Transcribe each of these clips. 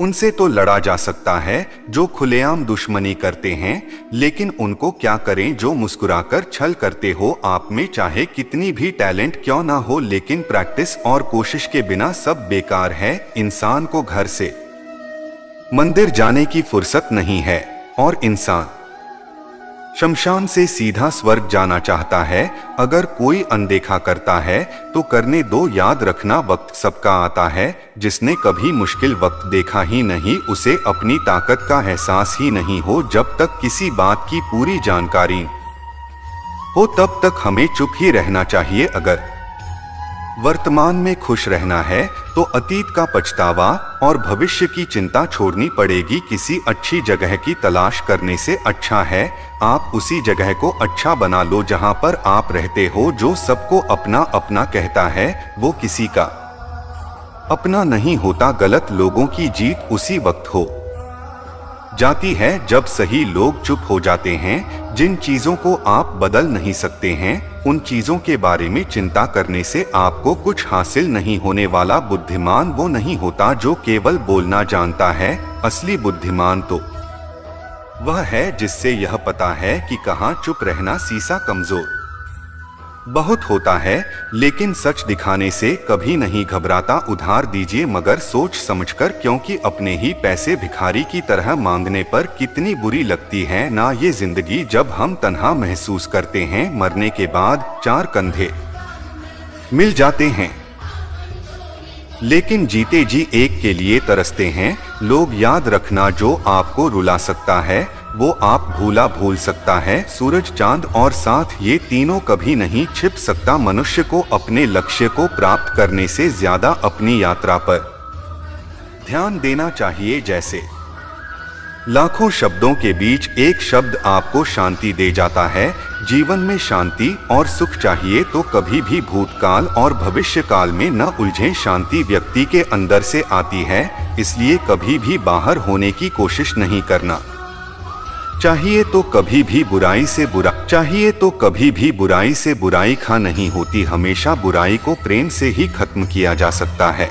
उनसे तो लड़ा जा सकता है जो खुलेआम दुश्मनी करते हैं, लेकिन उनको क्या करें जो मुस्कुराकर छल करते हो। आप में चाहे कितनी भी टैलेंट क्यों ना हो, लेकिन प्रैक्टिस और कोशिश के बिना सब बेकार है। इंसान को घर से मंदिर जाने की फुर्सत नहीं है और इंसान शमशान से सीधा स्वर्ग जाना चाहता है। अगर कोई अनदेखा करता है तो करने दो, याद रखना वक्त सबका आता है। जिसने कभी मुश्किल वक्त देखा ही नहीं, उसे अपनी ताकत का एहसास ही नहीं हो। जब तक किसी बात की पूरी जानकारी हो तब तक हमें चुप ही रहना चाहिए। अगर वर्तमान में खुश रहना है तो अतीत का पछतावा और भविष्य की चिंता छोड़नी पड़ेगी। किसी अच्छी जगह की तलाश करने से अच्छा है आप उसी जगह को अच्छा बना लो जहां पर आप रहते हो। जो सबको अपना अपना कहता है वो किसी का अपना नहीं होता। गलत लोगों की जीत उसी वक्त हो जाती है जब सही लोग चुप हो जाते हैं। जिन चीजों को आप बदल नहीं सकते हैं, उन चीजों के बारे में चिंता करने से आपको कुछ हासिल नहीं होने वाला। बुद्धिमान वो नहीं होता जो केवल बोलना जानता है, असली बुद्धिमान तो वह है जिससे यह पता है कि कहाँ चुप रहना। शीशा कमजोर बहुत होता है लेकिन सच दिखाने से कभी नहीं घबराता। उधार दीजिए मगर सोच समझकर, क्योंकि अपने ही पैसे भिखारी की तरह मांगने पर कितनी बुरी लगती है ना ये जिंदगी। जब हम तन्हा महसूस करते हैं, मरने के बाद चार कंधे मिल जाते हैं, लेकिन जीते जी एक के लिए तरसते हैं। लोग याद रखना, जो आपको रुला सकता है वो आप भूल सकता है। सूरज, चांद और साथ ये तीनों कभी नहीं छिप सकता। मनुष्य को अपने लक्ष्य को प्राप्त करने से ज्यादा अपनी यात्रा पर ध्यान देना चाहिए। जैसे लाखों शब्दों के बीच एक शब्द आपको शांति दे जाता है। जीवन में शांति और सुख चाहिए तो कभी भी भूतकाल और भविष्य काल में न उलझें। शांति व्यक्ति के अंदर से आती है, इसलिए कभी भी बाहर होने की कोशिश नहीं करना चाहिए। तो कभी भी बुराई से बुराई खा नहीं होती। हमेशा बुराई को प्रेम से ही खत्म किया जा सकता है।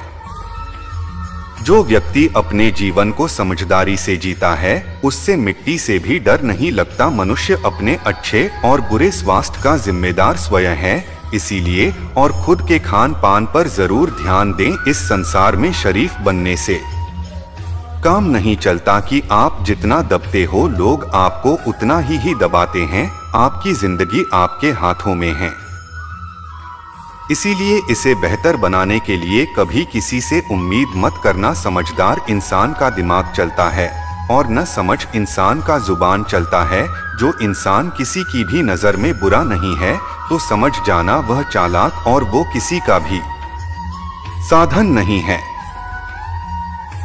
जो व्यक्ति अपने जीवन को समझदारी से जीता है, उससे मिट्टी से भी डर नहीं लगता। मनुष्य अपने अच्छे और बुरे स्वास्थ्य का जिम्मेदार स्वयं है, इसीलिए और खुद के खान पान पर जरूर ध्यान दें। इस संसार में शरीफ बनने से काम नहीं चलता कि आप जितना दबते हो, लोग आपको उतना ही दबाते हैं। आपकी जिंदगी आपके हाथों में है, इसीलिए इसे बेहतर बनाने के लिए कभी किसी से उम्मीद मत करना। समझदार इंसान का दिमाग चलता है और न समझ इंसान का जुबान चलता है। जो इंसान किसी की भी नजर में बुरा नहीं है तो समझ जाना वह चालाक और वो किसी का भी साधन नहीं है।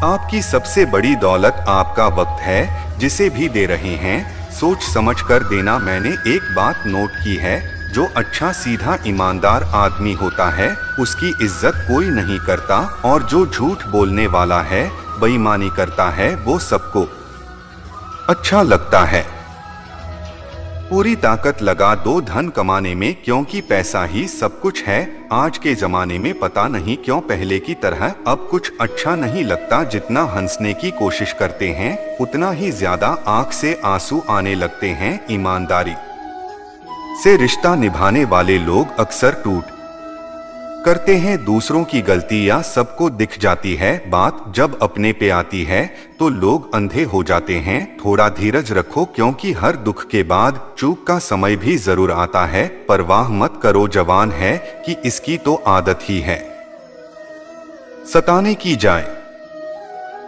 आपकी सबसे बड़ी दौलत आपका वक्त है, जिसे भी दे रहे हैं सोच समझ कर देना। मैंने एक बात नोट की है, जो अच्छा सीधा ईमानदार आदमी होता है उसकी इज्जत कोई नहीं करता, और जो झूठ बोलने वाला है, बेईमानी करता है, वो सबको अच्छा लगता है। पूरी ताकत लगा दो धन कमाने में, क्योंकि पैसा ही सब कुछ है। आज के जमाने में पता नहीं क्यों पहले की तरह अब कुछ अच्छा नहीं लगता। जितना हंसने की कोशिश करते हैं उतना ही ज्यादा आंख से आंसू आने लगते हैं। ईमानदारी से रिश्ता निभाने वाले लोग अक्सर टूट करते हैं। दूसरों की गलतियां सबको दिख जाती है, बात जब अपने पे आती है तो लोग अंधे हो जाते हैं। थोड़ा धीरज रखो, क्योंकि हर दुख के बाद चूक का समय भी जरूर आता है। परवाह मत करो, जवान है कि इसकी तो आदत ही है सताने की जाए।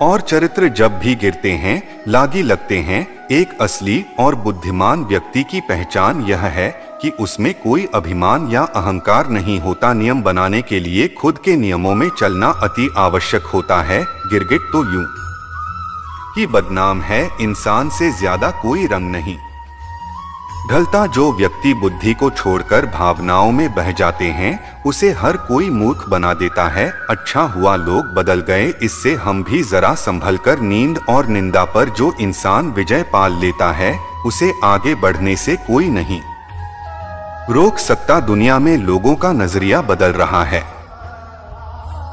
और चरित्र जब भी गिरते हैं लागी लगते हैं। एक असली और बुद्धिमान व्यक्ति की पहचान यह है कि उसमें कोई अभिमान या अहंकार नहीं होता। नियम बनाने के लिए खुद के नियमों में चलना अति आवश्यक होता है। गिरगिट तो यूं ही बदनाम है, इंसान से ज्यादा कोई रंग नहीं ढलता। जो व्यक्ति बुद्धि को छोड़कर भावनाओं में बह जाते हैं उसे हर कोई मूर्ख बना देता है। अच्छा हुआ लोग बदल गए, इससे हम भी जरा संभल कर। नींद और निंदा पर जो इंसान विजय पाल लेता है उसे आगे बढ़ने से कोई नहीं रोक सकता। दुनिया में लोगों का नजरिया बदल रहा है।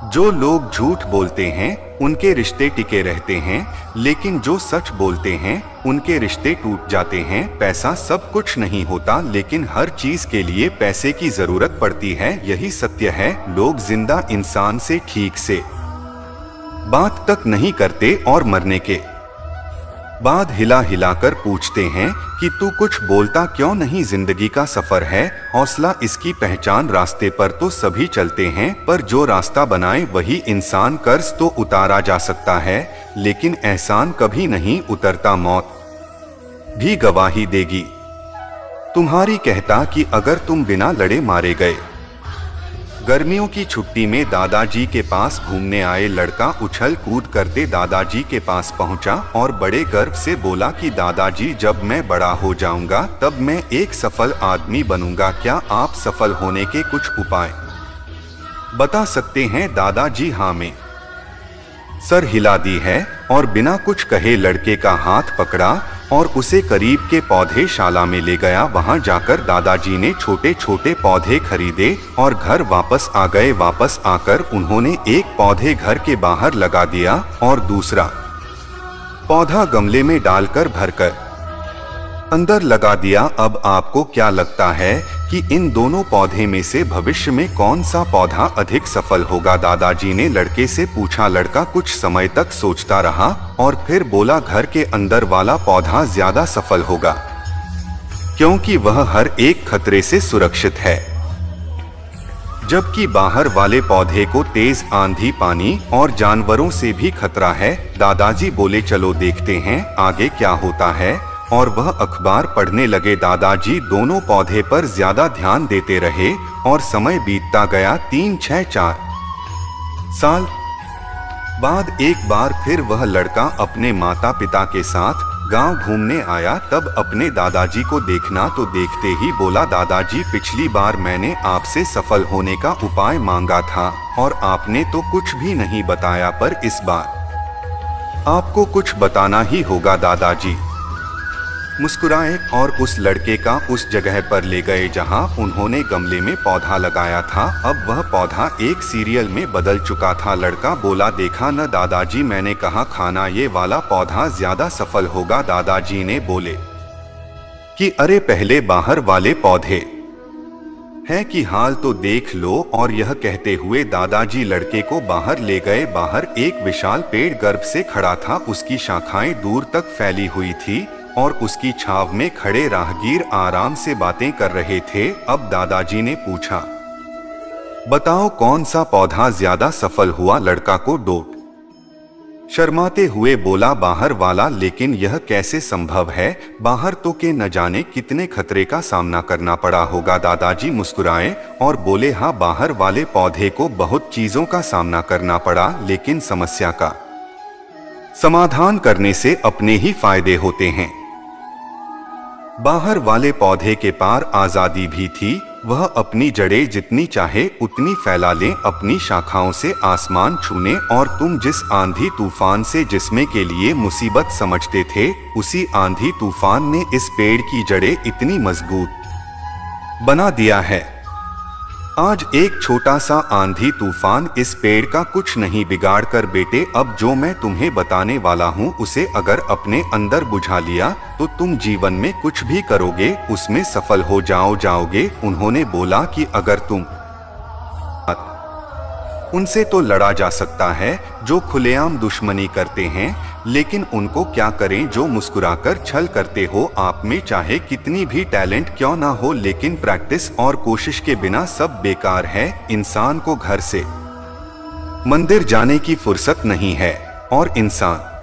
जो लोग झूठ बोलते हैं उनके रिश्ते टिके रहते हैं, लेकिन जो सच बोलते हैं उनके रिश्ते टूट जाते हैं। पैसा सब कुछ नहीं होता, लेकिन हर चीज के लिए पैसे की जरूरत पड़ती है, यही सत्य है। लोग जिंदा इंसान से ठीक से बात तक नहीं करते और मरने के बाद हिला हिलाकर पूछते हैं कि तू कुछ बोलता क्यों नहीं। जिंदगी का सफर है, हौसला इसकी पहचान। रास्ते पर तो सभी चलते हैं, पर जो रास्ता बनाए वही इंसान। कर्ज तो उतारा जा सकता है, लेकिन एहसान कभी नहीं उतरता। मौत भी गवाही देगी तुम्हारी, कहता कि अगर तुम बिना लड़े मारे गए। गर्मियों की छुट्टी में दादाजी के पास घूमने आए लड़का उछल कूद करते दादाजी के पास पहुंचा और बड़े गर्व से बोला कि दादाजी, जब मैं बड़ा हो जाऊंगा तब मैं एक सफल आदमी बनूंगा। क्या आप सफल होने के कुछ उपाय बता सकते हैं? दादाजी हाँ में सर हिला दी है और बिना कुछ कहे लड़के का हाथ पकड़ा और उसे करीब के पौधेशाला में ले गया। वहां जाकर दादाजी ने छोटे छोटे पौधे खरीदे और घर वापस आ गए। वापस आकर उन्होंने एक पौधे घर के बाहर लगा दिया और दूसरा पौधा गमले में डालकर भरकर अंदर लगा दिया। अब आपको क्या लगता है कि इन दोनों पौधे में से भविष्य में कौन सा पौधा अधिक सफल होगा? दादाजी ने लड़के से पूछा। लड़का कुछ समय तक सोचता रहा और फिर बोला, घर के अंदर वाला पौधा ज्यादा सफल होगा, क्योंकि वह हर एक खतरे से सुरक्षित है, जबकि बाहर वाले पौधे को तेज आंधी, पानी और जानवरों से भी खतरा है। दादाजी बोले, चलो देखते हैं आगे क्या होता है, और वह अखबार पढ़ने लगे। दादाजी दोनों पौधे पर ज्यादा ध्यान देते रहे और समय बीतता गया। 3-6-4 साल बाद एक बार फिर वह लड़का अपने माता पिता के साथ गांव घूमने आया। तब अपने दादाजी को देखना तो देखते ही बोला, दादाजी, पिछली बार मैंने आपसे सफल होने का उपाय मांगा था और आपने तो कुछ भी नहीं बताया, पर इस बार आपको कुछ बताना ही होगा। दादाजी मुस्कुराए और उस लड़के का उस जगह पर ले गए जहां उन्होंने गमले में पौधा लगाया था। अब वह पौधा एक सीरियल में बदल चुका था। लड़का बोला, देखा न दादाजी, मैंने कहा खाना ये वाला पौधा ज्यादा सफल होगा। दादाजी ने बोले कि अरे पहले बाहर वाले पौधे है कि हाल तो देख लो। और यह कहते हुए दादाजी लड़के को बाहर ले गए। बाहर एक विशाल पेड़ गर्भ से खड़ा था, उसकी शाखाएं दूर तक फैली हुई थी और उसकी छाव में खड़े राहगीर आराम से बातें कर रहे थे। अब दादाजी ने पूछा, बताओ कौन सा पौधा ज्यादा सफल हुआ? लड़का को डोट शर्माते हुए बोला, बाहर वाला। लेकिन यह कैसे संभव है? बाहर तो के न जाने कितने खतरे का सामना करना पड़ा होगा। दादाजी मुस्कुराए और बोले, हाँ, बाहर वाले पौधे को बहुत चीजों का सामना करना पड़ा, लेकिन समस्या का समाधान करने से अपने ही फायदे होते हैं। बाहर वाले पौधे के पार आजादी भी थी, वह अपनी जड़ें जितनी चाहे उतनी फैला ले, अपनी शाखाओं से आसमान छूने, और तुम जिस आंधी तूफान से जिस्मे के लिए मुसीबत समझते थे, उसी आंधी तूफान ने इस पेड़ की जड़ें इतनी मजबूत बना दिया है। आज एक छोटा सा आंधी तूफान इस पेड़ का कुछ नहीं बिगाड़ कर। बेटे, अब जो मैं तुम्हें बताने वाला हूँ उसे अगर अपने अंदर बुझा लिया तो तुम जीवन में कुछ भी करोगे उसमें सफल हो जाओगे। उन्होंने बोला कि अगर तुम उनसे तो लड़ा जा सकता है जो खुलेआम दुश्मनी करते हैं, लेकिन उनको क्या करें जो मुस्कुराकर छल करते हो। आप में चाहे कितनी भी टैलेंट क्यों ना हो, लेकिन प्रैक्टिस और कोशिश के बिना सब बेकार है। इंसान को घर से मंदिर जाने की फुर्सत नहीं है और इंसान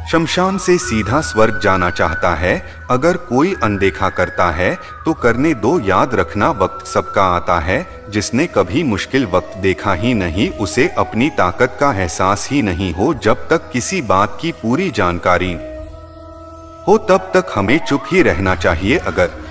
शमशान से सीधा स्वर्ग जाना चाहता है। अगर कोई अनदेखा करता है तो करने दो। याद रखना, वक्त सबका आता है। जिसने कभी मुश्किल वक्त देखा ही नहीं, उसे अपनी ताकत का एहसास ही नहीं हो। जब तक किसी बात की पूरी जानकारी हो तब तक हमें चुप ही रहना चाहिए। अगर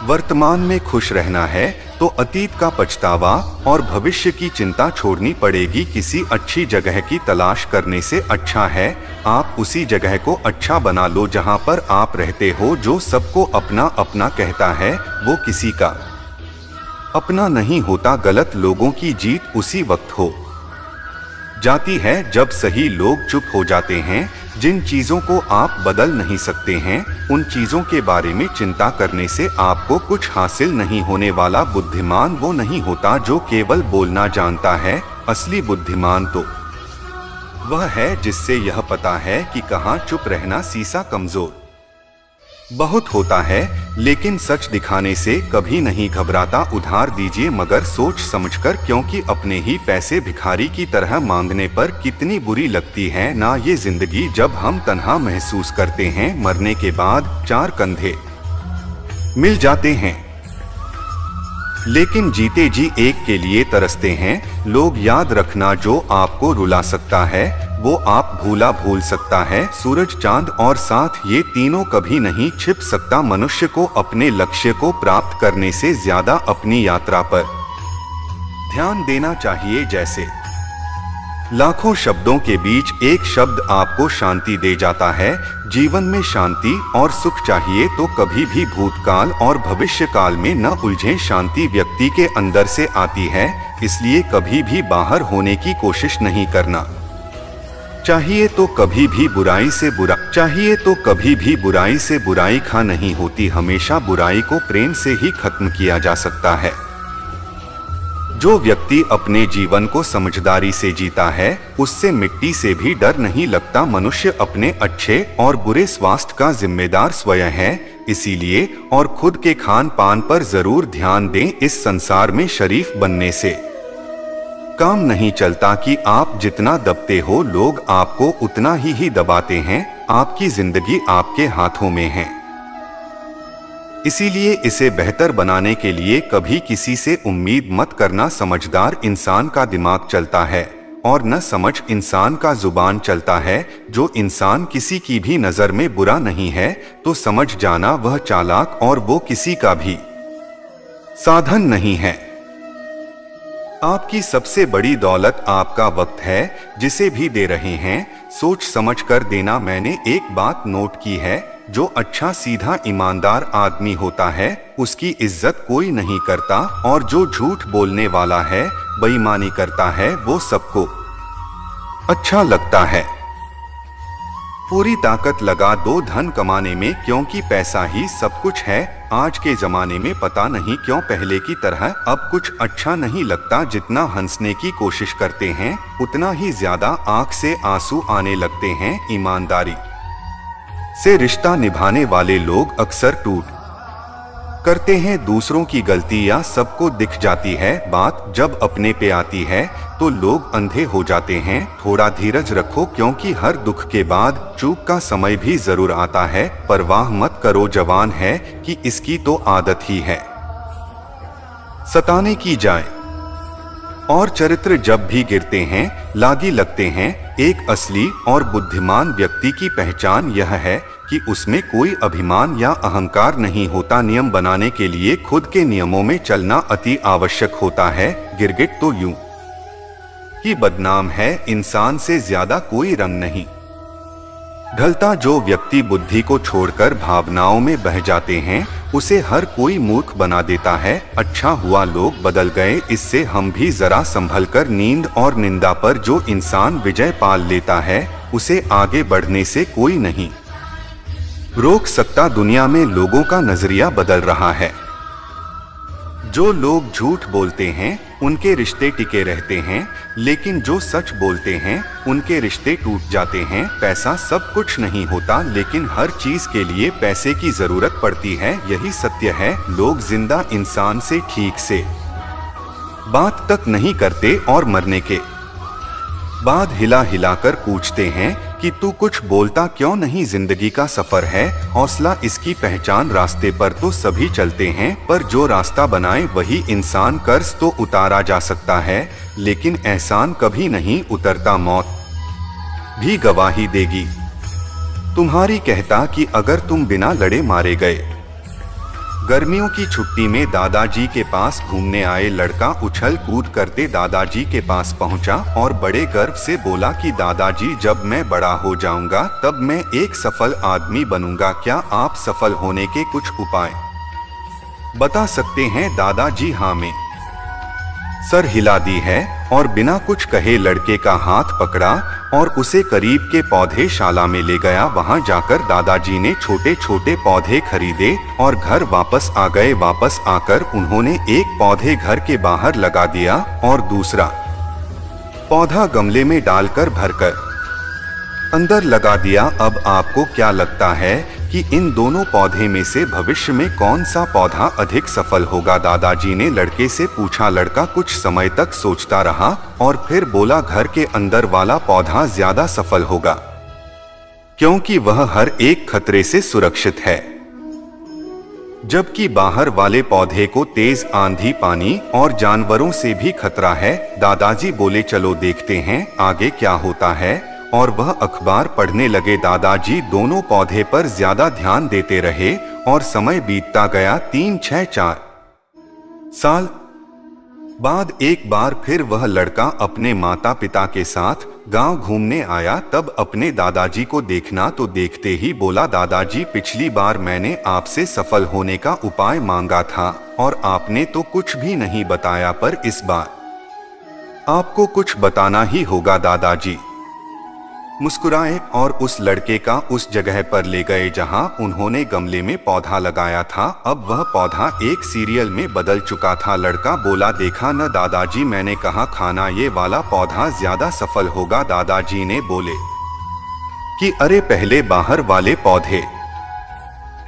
वर्तमान में खुश रहना है तो अतीत का पछतावा और भविष्य की चिंता छोड़नी पड़ेगी। किसी अच्छी जगह की तलाश करने से अच्छा है आप उसी जगह को अच्छा बना लो जहां पर आप रहते हो। जो सबको अपना अपना कहता है वो किसी का अपना नहीं होता। गलत लोगों की जीत उसी वक्त हो जाती है जब सही लोग चुप हो जाते हैं। जिन चीजों को आप बदल नहीं सकते हैं, उन चीजों के बारे में चिंता करने से आपको कुछ हासिल नहीं होने वाला। बुद्धिमान वो नहीं होता जो केवल बोलना जानता है। असली बुद्धिमान तो वह है जिससे यह पता है कि कहाँ चुप रहना सीसा कमजोर बहुत होता है, लेकिन सच दिखाने से कभी नहीं घबराता। उधार दीजिए मगर सोच समझकर, क्योंकि अपने ही पैसे भिखारी की तरह मांगने पर कितनी बुरी लगती है ना ये जिंदगी। जब हम तन्हा महसूस करते हैं, मरने के बाद 4 कंधे मिल जाते हैं, लेकिन जीते जी एक के लिए तरसते हैं। लोग याद रखना, जो आपको रुला सकता है वो आप भूल सकता है। सूरज, चांद और साथ, ये तीनों कभी नहीं छिप सकता। मनुष्य को अपने लक्ष्य को प्राप्त करने से ज्यादा अपनी यात्रा पर ध्यान देना चाहिए। जैसे लाखों शब्दों के बीच एक शब्द आपको शांति दे जाता है। जीवन में शांति और सुख चाहिए तो कभी भी भूतकाल और भविष्य काल में न उलझें। शांति व्यक्ति के अंदर से आती है, इसलिए कभी भी बाहर होने की कोशिश नहीं करना चाहिए। तो कभी भी बुराई से बुराई खा नहीं होती। हमेशा बुराई को प्रेम से ही खत्म किया जा सकता है। जो व्यक्ति अपने जीवन को समझदारी से जीता है, उससे मिट्टी से भी डर नहीं लगता। मनुष्य अपने अच्छे और बुरे स्वास्थ्य का जिम्मेदार स्वयं है, इसीलिए और खुद के खान पान पर जरूर ध्यान दें। इस संसार में शरीफ बनने से काम नहीं चलता कि आप जितना दबते हो, लोग आपको उतना ही दबाते हैं। आपकी जिंदगी आपके हाथों में है, इसीलिए इसे बेहतर बनाने के लिए कभी किसी से उम्मीद मत करना। समझदार इंसान का दिमाग चलता है और न समझ इंसान का जुबान चलता है। जो इंसान किसी की भी नजर में बुरा नहीं है, तो समझ जाना वह चालाक और वो किसी का भी साधन नहीं है। आपकी सबसे बड़ी दौलत आपका वक्त है, जिसे भी दे रहे हैं सोच समझ कर देना। मैंने एक बात नोट की है, जो अच्छा सीधा ईमानदार आदमी होता है उसकी इज्जत कोई नहीं करता, और जो झूठ बोलने वाला है, बेईमानी करता है, वो सबको अच्छा लगता है। पूरी ताकत लगा दो धन कमाने में, क्योंकि पैसा ही सब कुछ है। आज के जमाने में पता नहीं क्यों पहले की तरह अब कुछ अच्छा नहीं लगता। जितना हंसने की कोशिश करते हैं, उतना ही ज्यादा आंख से आंसू आने लगते हैं। ईमानदारी से रिश्ता निभाने वाले लोग अक्सर टूट करते हैं। दूसरों की गलतियां सबको दिख जाती है, बात जब अपने पे आती है तो लोग अंधे हो जाते हैं। थोड़ा धीरज रखो, क्योंकि हर दुख के बाद चूक का समय भी जरूर आता है। परवाह मत करो, जवान है कि इसकी तो आदत ही है सताने की जाए। और चरित्र जब भी गिरते हैं, लागी लगते हैं। एक असली और बुद्धिमान व्यक्ति की पहचान यह है कि उसमें कोई अभिमान या अहंकार नहीं होता। नियम बनाने के लिए खुद के नियमों में चलना अति आवश्यक होता है। गिरगिट तो यूं ही बदनाम है, इंसान से ज्यादा कोई रंग नहीं ढलता। जो व्यक्ति बुद्धि को छोड़कर भावनाओं में बह जाते हैं, उसे हर कोई मूर्ख बना देता है। अच्छा हुआ लोग बदल गए, इससे हम भी जरा संभल कर। नींद और निंदा पर जो इंसान विजय पाल लेता है, उसे आगे बढ़ने से कोई नहीं रोक सकता। दुनिया में लोगों का नजरिया बदल रहा है। जो लोग झूठ बोलते हैं, उनके रिश्ते टिके रहते हैं, लेकिन जो सच बोलते हैं, उनके रिश्ते टूट जाते हैं। पैसा सब कुछ नहीं होता, लेकिन हर चीज के लिए पैसे की जरूरत पड़ती है, यही सत्य है। लोग जिंदा इंसान से ठीक से बात तक नहीं करते और मरने के बाद हिला हिलाकर पूछते हैं कि तू कुछ बोलता क्यों नहीं। जिंदगी का सफर है, हौसला इसकी पहचान। रास्ते पर तो सभी चलते हैं, पर जो रास्ता बनाए वही इंसान। कर्ज तो उतारा जा सकता है, लेकिन एहसान कभी नहीं उतरता। मौत भी गवाही देगी तुम्हारी, कहता कि अगर तुम बिना लड़े मारे गए। गर्मियों की छुट्टी में दादाजी के पास घूमने आए लड़का उछल कूद करते दादाजी के पास पहुंचा और बड़े गर्व से बोला कि दादाजी, जब मैं बड़ा हो जाऊंगा तब मैं एक सफल आदमी बनूंगा। क्या आप सफल होने के कुछ उपाय बता सकते हैं? दादाजी हाँ, मैं सर हिला दी है और बिना कुछ कहे लड़के का हाथ पकड़ा और उसे करीब के पौधे शाला में ले गया। वहां जाकर दादाजी ने छोटे छोटे पौधे खरीदे और घर वापस आ गए। वापस आकर उन्होंने एक पौधे घर के बाहर लगा दिया और दूसरा पौधा गमले में डालकर भरकर अंदर लगा दिया। अब आपको क्या लगता है कि इन दोनों पौधे में से भविष्य में कौन सा पौधा अधिक सफल होगा? दादाजी ने लड़के से पूछा। लड़का कुछ समय तक सोचता रहा और फिर बोला, घर के अंदर वाला पौधा ज्यादा सफल होगा, क्योंकि वह हर एक खतरे से सुरक्षित है, जबकि बाहर वाले पौधे को तेज आंधी, पानी और जानवरों से भी खतरा है। दादाजी बोले, चलो देखते हैं आगे क्या होता है। और वह अखबार पढ़ने लगे। दादाजी दोनों पौधे पर ज्यादा ध्यान देते रहे और समय बीतता गया। 3-6-4 साल बाद एक बार फिर वह लड़का अपने माता पिता के साथ गांव घूमने आया। तब अपने दादाजी को देखना तो देखते ही बोला, दादाजी पिछली बार मैंने आपसे सफल होने का उपाय मांगा था और आपने तो कुछ भी नहीं बताया, पर इस बार आपको कुछ बताना ही होगा। दादाजी मुस्कुराए और उस लड़के का उस जगह पर ले गए जहां उन्होंने गमले में पौधा लगाया था। अब वह पौधा एक सीरियल में बदल चुका था। लड़का बोला, देखा न दादाजी, मैंने कहा खाना ये वाला पौधा ज्यादा सफल होगा। दादाजी ने बोले कि अरे पहले बाहर वाले पौधे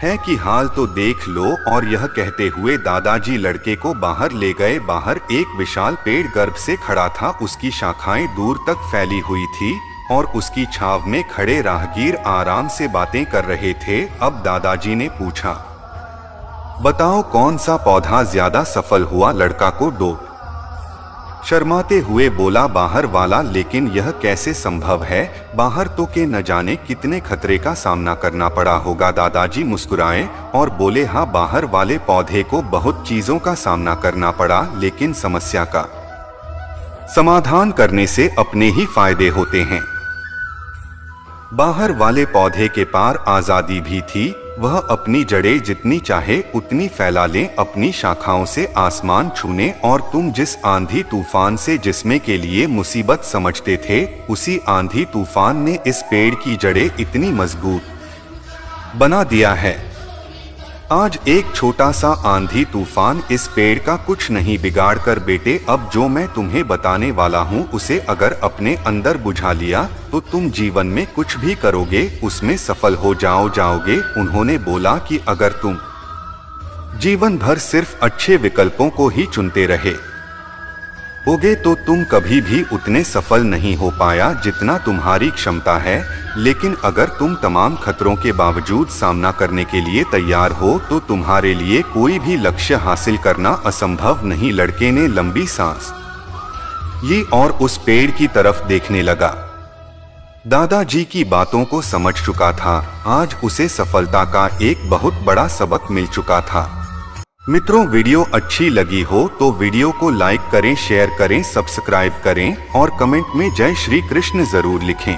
है कि हाल तो देख लो। और यह कहते हुए दादाजी लड़के को बाहर ले गए। बाहर एक विशाल पेड़ गर्भ से खड़ा था। उसकी शाखाएं दूर तक फैली हुई थी और उसकी छाव में खड़े राहगीर आराम से बातें कर रहे थे। अब दादाजी ने पूछा, बताओ कौन सा पौधा ज्यादा सफल हुआ? लड़का को डोप शर्माते हुए बोला, बाहर वाला। लेकिन यह कैसे संभव है? बाहर तो के न जाने कितने खतरे का सामना करना पड़ा होगा। दादाजी मुस्कुराए और बोले, हाँ, बाहर वाले पौधे को बहुत चीजों का सामना करना पड़ा, लेकिन समस्या का समाधान करने से अपने ही फायदे होते हैं। बाहर वाले पौधे के पार आजादी भी थी। वह अपनी जड़ें जितनी चाहे उतनी फैला ले, अपनी शाखाओं से आसमान छूने, और तुम जिस आंधी तूफान से जिस्मे के लिए मुसीबत समझते थे, उसी आंधी तूफान ने इस पेड़ की जड़ें इतनी मजबूत बना दिया है। आज एक छोटा सा आंधी तूफान इस पेड़ का कुछ नहीं बिगाड़ कर बेटे। अब जो मैं तुम्हें बताने वाला हूँ उसे अगर अपने अंदर बुझा लिया तो तुम जीवन में कुछ भी करोगे उसमें सफल हो जाओगे। उन्होंने बोला कि अगर तुम जीवन भर सिर्फ अच्छे विकल्पों को ही चुनते रहे होगे तो तुम कभी भी उतने सफल नहीं हो पाया जितना तुम्हारी क्षमता है। लेकिन अगर तुम तमाम खतरों के बावजूद सामना करने के लिए तैयार हो तो तुम्हारे लिए कोई भी लक्ष्य हासिल करना असंभव नहीं। लड़के ने लंबी सांस ली और उस पेड़ की तरफ देखने लगा। दादाजी की बातों को समझ चुका था। आज उसे सफलता का एक बहुत बड़ा सबक मिल चुका था। मित्रों, वीडियो अच्छी लगी हो तो वीडियो को लाइक करें, शेयर करें, सब्सक्राइब करें और कमेंट में जय श्री कृष्ण जरूर लिखें।